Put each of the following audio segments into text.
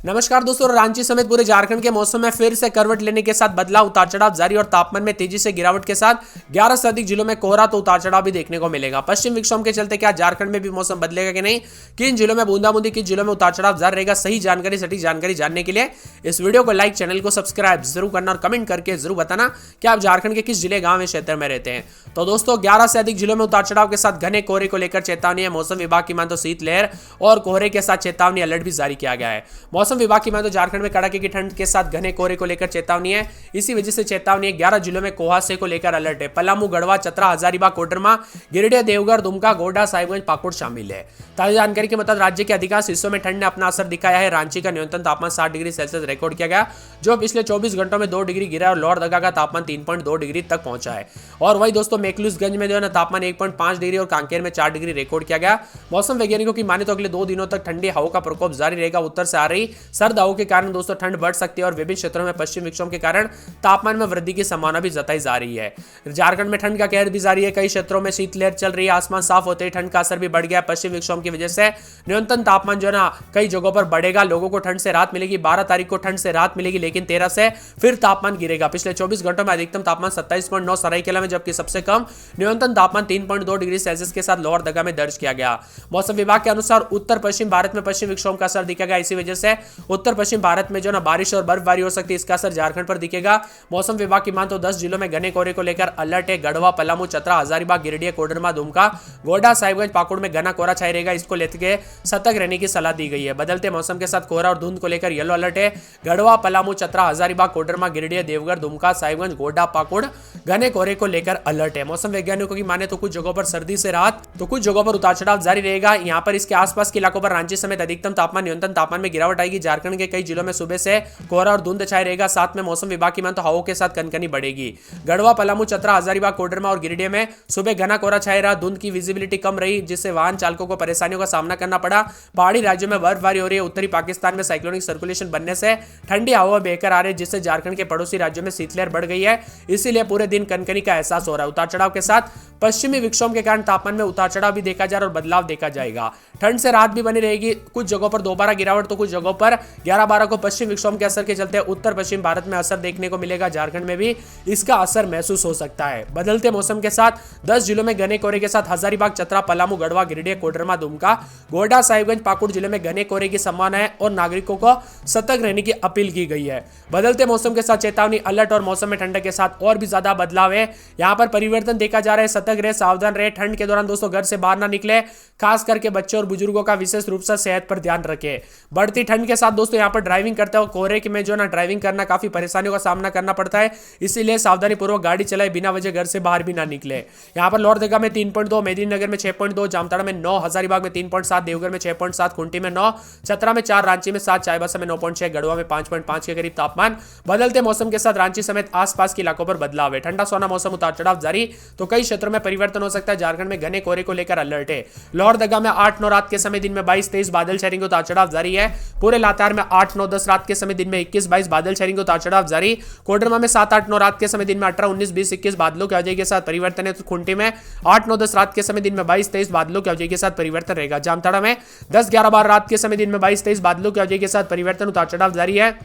नमस्कार दोस्तों, रांची समेत पूरे झारखंड के मौसम में फिर से करवट लेने के साथ बदलाव, उतार चढ़ाव जारी और तापमान में तेजी से गिरावट के साथ 11 से अधिक जिलों में कोहरा तो उतार चढ़ाव भी देखने को मिलेगा। पश्चिम विक्षोभ के चलते क्या झारखंड में भी मौसम बदलेगा कि नहीं, किन जिलों में बूंदाबूंदी, किन जिलों में उतार चढ़ाव जारी रहेगा, सही जानकारी सटीक जानकारी जानने के लिए इस वीडियो को लाइक, चैनल को सब्सक्राइब जरूर करना और कमेंट करके जरूर बताना कि आप झारखंड के किस जिले, गांव या क्षेत्र में रहते हैं। तो दोस्तों 11 से अधिक जिलों में उतार चढ़ाव के साथ घने कोहरे को लेकर चेतावनी है। मौसम विभाग की मान तो शीतलहर और कोहरे के साथ चेतावनी अलर्ट भी जारी किया गया है। मौसम विभाग की मान तो झारखंड में कड़ाके की ठंड के साथ घने कोहरे को लेकर चेतावनी है। इसी वजह से चेतावनी है। 11 जिलों में कुहासे को लेकर अलर्ट है। पलामू, गढ़वा, चतरा, हजारीबाग, कोडरमा, गिरिडीह, देवघर, दुमका, गोड्डा, साहिबगंज, पाकुड़ शामिल है। ताजा जानकारी के मुताबिक राज्य के अधिकांश हिस्सों में ठंड ने अपना असर दिखाया है। रांची का न्यूनतम तापमान 7 डिग्री सेल्सियस रिकॉर्ड किया गया, जो पिछले 24 घंटों में 2 डिग्री गिरा और लोहरदगा का तापमान 3.2 डिग्री तक पहुंचा है। और वही दोस्तों मेकलूसगंज में जो है ना तापमान 1.5 डिग्री और कांकेर में 4 डिग्री रिकॉर्ड किया गया। मौसम वैज्ञानिकों की माने तो अगले 2 दिनों तक ठंडी हवा का प्रकोप जारी रहेगा। उत्तर से आ रही सर्द हवा के कारण दोस्तों ठंड बढ़ सकती है और विभिन्न क्षेत्रों में पश्चिम विक्षोभ के कारण तापमान में वृद्धि की संभावना भी जताई जा रही है। झारखंड में ठंड का कहर भी जारी है। कई क्षेत्रों में शीतलहर चल रही है। आसमान साफ होते ही ठंड का असर भी बढ़ गया। पश्चिम विक्षोभ की वजह से न्यूनतम तापमान जो है ना कई जगहों पर बढ़ेगा। लोगों को ठंड से राहत मिलेगी। 12 तारीख को ठंड से राहत मिलेगी, लेकिन 13 से फिर तापमान गिरेगा। पिछले 24 घंटों में अधिकतम तापमान 27.9 सरायकेला में, जबकि सबसे कम न्यूनतम तापमान 3.2 डिग्री सेल्सियस के साथ लोहरदगा में दर्ज किया गया। मौसम विभाग के अनुसार उत्तर पश्चिम भारत में पश्चिम विक्षोभ का असर दिखेगा। इसी वजह से उत्तर पश्चिम भारत में जो ना बारिश और बर्फबारी हो सकती है। इसका असर झारखंड पर दिखेगा। मौसम विभाग की मान तो 10 जिलों में घने कोहरे को लेकर अलर्ट है। गढ़वा, पलामू, चतरा, हजारीबाग, गिरिडीह, कोडरमा, दुमका, गोड्डा, साहिबगंज, पाकुड़ में घना कोहरा छाया रहेगा। इसको लेकर सतर्क रहने की सलाह दी गई है। बदलते मौसम के साथ कोहरा और धुंध को लेकर येलो अलर्ट है। गढ़वा, पलामू, चतरा, हजारीबाग, कोडरमा, गिरिडीह, देवघर, दुमका, साहिबगंज, गोड्डा, पाकुड़ घने कोहरे को लेकर अलर्ट है। मौसम वैज्ञानिकों की माने तो कुछ जगहों पर सर्दी से राहत तो कुछ जगहों पर उतार चढ़ाव जारी रहेगा। यहाँ पर इसके आसपास के इलाकों पर रांची समेत अधिकतम तापमान, न्यूनतम तापमान में गिरावट आएगी। झारखंड के कई जिलों में सुबह से कोहरा और धुंध छाया रहेगा। साथ में मौसम विभाग की मान तो हवाओं के साथ कनकनी बढ़ेगी। गढ़वा, पलामू, चतरा, हजारीबाग, कोडरमा और गिरिडीह में सुबह घना कोहरा छाया रहा। धुंध की विजिबिलिटी कम रही, जिससे वाहन चालकों को परेशानियों का सामना करना पड़ा। पहाड़ी राज्यों में बर्फबारी हो रही है। उत्तरी पाकिस्तान में साइक्लोनिक सर्कुलेशन बनने से ठंडी हवा बहकर आ रही है, जिससे झारखंड के पड़ोसी राज्यों में शीतलहर बढ़ गई है। इसीलिए पूरे दिन कनकनी का एहसास हो रहा है। उतार चढ़ाव के साथ पश्चिमी विक्षोभ के कारण तापमान में उतार चढ़ाव भी देखा जा रहा है और बदलाव देखा जाएगा। ठंड से राहत भी बनी रहेगी। कुछ जगहों पर दोबारा गिरावट तो कुछ जगहों पर 11-12 को पश्चिम विक्षोभ के असर के चलते उत्तर पश्चिम भारत में असर देखने को मिलेगा। झारखंड में भी इसका असर महसूस हो सकता है। बदलते मौसम के साथ 10 जिलों में घने कोहरे के साथ हजारीबाग, चतरा, पलामू, गढ़वा, गिरिडीह, कोडरमा, दुमका, गोड्डा, साहिबगंज, पाकुड़ जिले में घने कोहरे की संभावना है और नागरिकों को सतर्क रहने की अपील की गई है। बदलते मौसम के साथ चेतावनी अलर्ट और मौसम में ठंडक के साथ और भी ज्यादा बदलाव है। यहाँ पर परिवर्तन देखा जा रहा है। सतर्क रहे, सावधान रहे। ठंड के दौरान दोस्तों घर से बाहर ना निकले। खास करके बच्चों और बुजुर्गों का विशेष रूप से सेहत पर ध्यान रखें। बढ़ती ठंड के साथ दोस्तों यहाँ पर ड्राइविंग करते हो कोहरे में जो ना ड्राइविंग करना काफी परेशानियों का सामना करना पड़ता है। इसीलिए सावधानी पूर्वक गाड़ी चलाए, बिना वजह घर से बाहर भी ना निकले। यहाँ पर लोहरदगा में 3.2, मेदिनीनगर में 6.2, जामताड़ा में 9, हजारीबाग में 3.7, देवघर में 6.7, खूंटी में 9, चतरा में 4, रांची में 7, चाईबासा में 9.6, गढ़वा में 5.5 के करीब तापमान। बदलते मौसम के साथ रांची समेत आसपास के इलाकों पर बदलाव है। ठंडा सोना मौसम, उतार चढ़ाव जारी, तो कई क्षेत्रों में परिवर्तन हो सकता है। झारखंड में घने कोहरे को लेकर अलर्ट है। लोहरदगा में 8-9 रात के समय दिन में 22-23 बादल छाएंगे, उतार चढ़ाव जारी है। पूरे लातेहार में 8-9-10 रात के समय दिन में 21-22 बादल छाएंगे, उतार चढ़ाव जारी। कोडरमा में 7-8-9 रात के समय दिन में 18-19-20-21 बादलों की आवाजाही के साथ परिवर्तन है। तो खूंटी में 8-9-10 रात के समय दिन में 22-23 बादलों की आवाजाही के साथ परिवर्तन रहेगा। जामताड़ा में 10-11-12 रात के समय दिन में 22-23 बादलों की आवाजाही के साथ परिवर्तन, उतार चढ़ाव जारी है।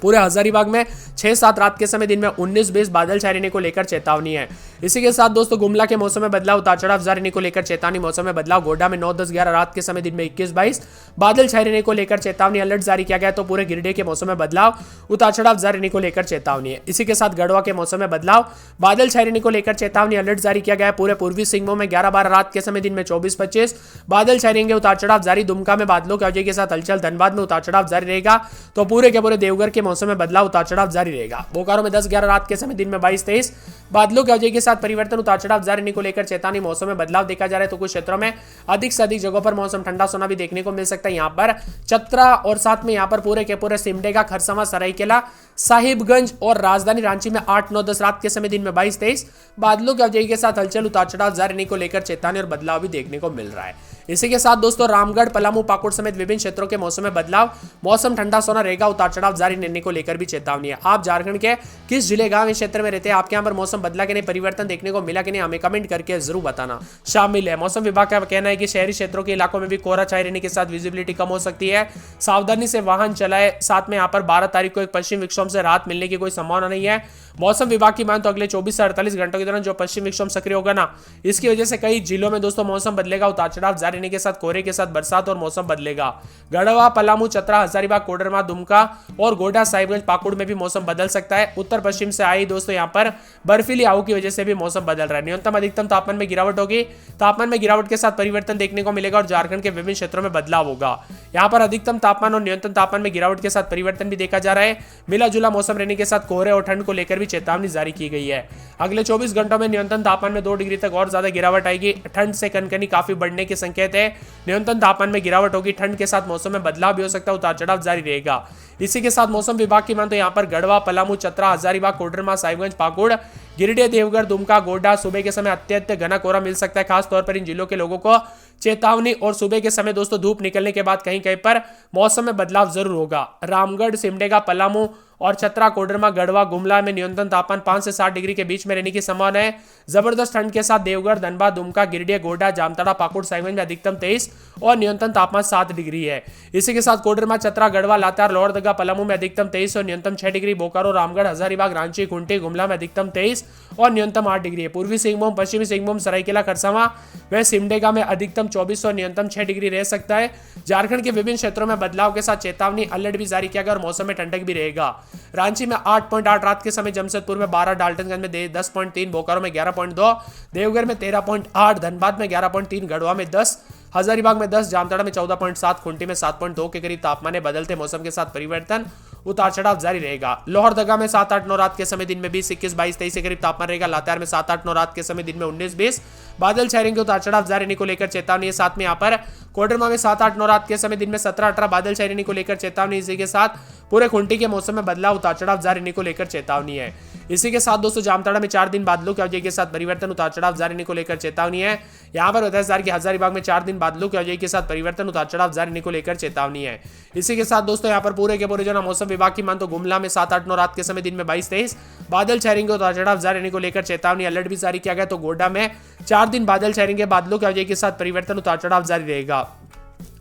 पूरे हजारीबाग में 6-7 रात के समय दिन में 19-20 बादल छाए रहने को लेकर चेतावनी है। इसी के साथ दोस्तों गुमला के मौसम में बदलाव, उतार चढ़ाव जारी रहने को लेकर चेतावनी। मौसम में बदलाव, गोड्डा में 9-10-11 रात के समय दिन में 21-22 बादल छाए रहने को लेकर चेतावनी, अलर्ट जारी किया गया। तो पूरे गिरिडीह के मौसम में बदलाव, उतार चढ़ाव जारी रहने को लेकर चेतावनी है। इसी के साथ गढ़वा के मौसम में बदलाव, बादल छाए रहने को लेकर चेतावनी, अलर्ट जारी किया गया है। पूरे पूर्वी सिंहभूम में 11-12 रात के समय दिन में 24-25 बादल छाए रहेंगे, उतार चढ़ाव जारी। दुमका में बादलों की आवाजाही के साथ हलचल, धनबाद में उतार चढ़ाव जारी रहेगा। तो पूरे के पूरे देवघर के मौसम में बदलाव, उतार चढ़ाव जारी रहेगा। बोकारो में 10-11 रात के समय दिन में 22-23 बादलों की आवाजाही के साथ परिवर्तन, उतार चढ़ाव जारी रहने को लेकर चेतावनी। मौसम में बदलाव देखा जा रहा है। तो कुछ क्षेत्रों में अधिक से अधिक जगहों पर मौसम ठंडा सोना भी देखने को मिल सकता है। यहाँ पर चतरा और साथ में यहाँ पर पूरे के पूरे सिमडेगा, खरसावां, सरायकेला, साहिबगंज और राजधानी रांची में 8-9-10 रात के समय दिन में 22-23 बादलों की आवाजाही के साथ हलचल, उतार चढ़ाव जारी रहने को लेकर चेतावनी और बदलाव भी देखने को मिल रहा है। इसी के साथ दोस्तों रामगढ़, पलामू, पाकुड़ समेत विभिन्न क्षेत्रों के मौसम में बदलाव, मौसम ठंडा सोना रहेगा, उतार चढ़ाव जारी रहने रहने को लेकर भी चेतावनी है। आप झारखंड के किस जिले गांव क्षेत्र में रहते हैं, आपके यहाँ पर मौसम बदला कि नहीं, परिवर्तन देखने को मिला कि नहीं, हमें कमेंट करके जरूर बताना शामिल है। मौसम विभाग का कहना है कि शहरी क्षेत्रों के इलाकों में भी कोहरा छाए रहने के साथ विजिबिलिटी कम हो सकती है, सावधानी से वाहन चलाए। साथ में यहाँ पर 12 तारीख को एक पश्चिम विक्षोभ से राहत मिलने की कोई संभावना नहीं है। मौसम विभाग की मान तो अगले 24 से 48 घंटों के दौरान जो पश्चिम विक्षोभ सक्रिय होगा ना, इसकी वजह से कई जिलों में दोस्तों मौसम बदलेगा, उतार चढ़ाव जारी रहने के साथ कोहरे के साथ बरसात और मौसम बदलेगा। गढ़वा, पलामू, चतरा, हजारीबाग, कोडरमा, दुमका और गोड्डा, साहिबगंज, पाकुड़ में भी मौसम बदल सकता है। उत्तर पश्चिम से आई दोस्तों यहाँ पर बर्फीली हवा की वजह से भी मौसम बदल रहा है। न्यूनतम अधिकतम तापमान में गिरावट होगी, तापमान में गिरावट के साथ परिवर्तन देखने को मिलेगा और झारखंड के विभिन्न क्षेत्रों में बदलाव होगा। यहाँ पर अधिकतम तापमान और न्यूनतम तापमान में गिरावट के साथ परिवर्तन भी देखा जा रहा है। मिला जुला मौसम रहने के साथ कोहरे और ठंड को लेकर भी चेतावनी जारी की गई है। अगले 24 घंटों में न्यूनतम तापमान में 2 डिग्री तक और ज्यादा गिरावट आएगी। ठंड से कनकनी काफी बढ़ने के संकेत है। न्यूनतम तापमान में गिरावट होगी, ठंड के साथ मौसम में बदलाव भी हो सकता है, उतार चढ़ाव जारी रहेगा। इसी के साथ मौसम विभाग की मान तो यहाँ पर गढ़वा, पलामू, चतरा, हजारीबाग, कोडरमा, साहिबगंज, पाकुड़, गिरिडीह, देवघर, दुमका, गोड्डा सुबह के समय अत्यंत घना कोहरा मिल सकता है। खास तौर पर इन जिलों के लोगों को चेतावनी, और सुबह के समय दोस्तों धूप निकलने के बाद कहीं कहीं पर मौसम में बदलाव जरूर होगा। रामगढ़, सिमडेगा, पलामू और चतरा, कोडरमा, गढ़वा, गुमला में न्यूनतम तापमान 5 से 7 डिग्री के बीच में रहने की संभावना है। जबरदस्त ठंड के साथ देवघर, धनबाद, दुमका, गिरिडीह, गोड्डा, जामताड़ा, पाकुड़, साहिबगंज में अधिकतम 23 और न्यूनतम तापमान 7 डिग्री है। इसी के साथ कोडरमा, चतरा, गढ़वा, लातेहार, लोहरदगा, पलामू में अधिकतम 23 और न्यूनतम 6 डिग्री। बोकारो, रामगढ़, हजारीबाग, रांची, खूंटी, गुमला में अधिकतम 23 और न्यूनतम 8 डिग्री है। पूर्वी सिंहभूम, पश्चिमी सिंहभूम, सरायकेला, खरसावां व सिमडेगा में अधिकतम 24 और न्यूनतम 6 डिग्री रह सकता है। झारखंड के विभिन्न क्षेत्रों में बदलाव के साथ चेतावनी अलर्ट भी जारी किया गया और मौसम में ठंडक भी रहेगा। रांची में 8.8 रात के समय, जमशेदपुर में 12, डाल्टनगंज में 10.3, बोकारो में 11.2, देवघर में 13.8, धनबाद में 11.3, गढ़वा में 10, हजारीबाग में 10, जामताड़ा में 14.7, खूंटी में 7.2 के करीब तापमान है। बदलते मौसम के साथ परिवर्तन, उतार चढ़ाव जारी रहेगा। लोहरदगा में 7, 8, 9 रात के समय दिन में 20, 21, 22, 23 के करीब तापमान रहेगा। लातेहार में 7, 8, 9 रात के समय दिन में 19, 20 बादल छाए रहेंगे, उतार चढ़ाव जारी रहने को लेकर चेतावनी है। साथ में यहाँ पर कोडरमा में 7, 8, 9 रात के समय दिन में 17, 18 बादल छाए रहने को लेकर चेतावनी। इसी के साथ पूरे खूंटी के मौसम में बदलाव, उतार चढ़ाव जारी रहने को लेकर चेतावनी है। इसी के साथ दोस्तों जामताड़ा में 4 दिन बादलों की अवधि के साथ परिवर्तन, उतार चढ़ाव जारी रहने को लेकर चेतावनी है। यहाँ पर बताया कि हजारीबाग में 4 दिन बादलों की अवधि के साथ परिवर्तन, उतार चढ़ाव जारी रहने को लेकर चेतावनी है। इसी के साथ दोस्तों यहाँ पर पूरे के पूरे जो मौसम विभाग की मान तो गुमला में 7, 8, 9 रात के समय दिन में 22, 23 बादल छाए रहेंगे, उतार चढ़ाव जारी रहने को लेकर चेतावनी अलर्ट भी जारी किया गया। तो गोड्डा में 4 दिन बादल छाए रहेंगे, बादलों की अवधि के साथ परिवर्तन, उतार चढ़ाव जारी रहेगा।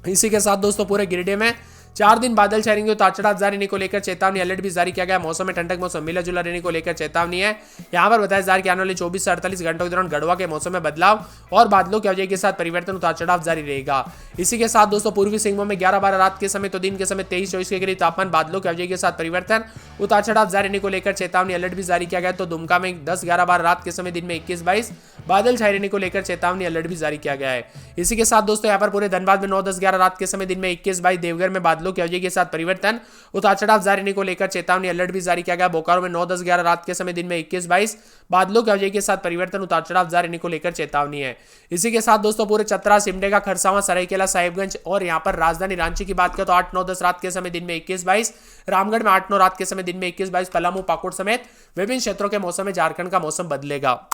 इसी के साथ दोस्तों पूरे गिरिडीह में 4 दिन बादल छाएंगे, उतार चढ़ाव जारी रहने को लेकर चेतावनी अलर्ट भी जारी किया गया। मौसम में ठंडक, मौसम मिला जुला रहने को लेकर चेतावनी है। यहाँ पर बताया जा रहा है कि आने वाले 24 से 48 घंटों के दौरान गढ़वा के मौसम में बदलाव और बादलों की अवधि के साथ परिवर्तन, उतार चढ़ाव जारी रहेगा। इसी के साथ दोस्तों पूर्वी सिंहभूम में 11, 12 रात के समय तो दिन के समय 23, 24 के करीब तापमान, बादलों की अवधि के साथ परिवर्तन, उतार चढ़ाव जारी रहने को लेकर चेतावनी अलर्ट भी जारी किया गया। तो दुमका में 10, 11, 12 रात के समय दिन में 21, 22 बादल छाए रहने को लेकर चेतावनी अलर्ट भी जारी किया गया है। इसी के साथ दोस्तों यहाँ पर पूरे धनबाद में 9, 10, 11 रात के समय दिन में 21, 22, देवघर में बादलों की अवधि के साथ परिवर्तन, उतार चढ़ाव जारी रहने को लेकर चेतावनी अलर्ट भी जारी किया गया। बोकारो में 9, 10, 11 रात के समय दिन में 21, 22 बादलों की अवधि के साथ परिवर्तन, उतार चढ़ाव जारी रहने को लेकर चेतावनी है। इसी के साथ दोस्तों पूरे चतरा, सिमडेगा, खरसावां, सरायकेला, साहिबगंज और यहाँ पर राजधानी रांची की बात करें तो 8, 9, 10 रात के समय दिन में 21, 22, रामगढ़ में 8, 9 रात के समय दिन में 21, 22, पलामू, पाकुड़ समेत विभिन्न क्षेत्रों के मौसम में झारखंड का मौसम बदलेगा।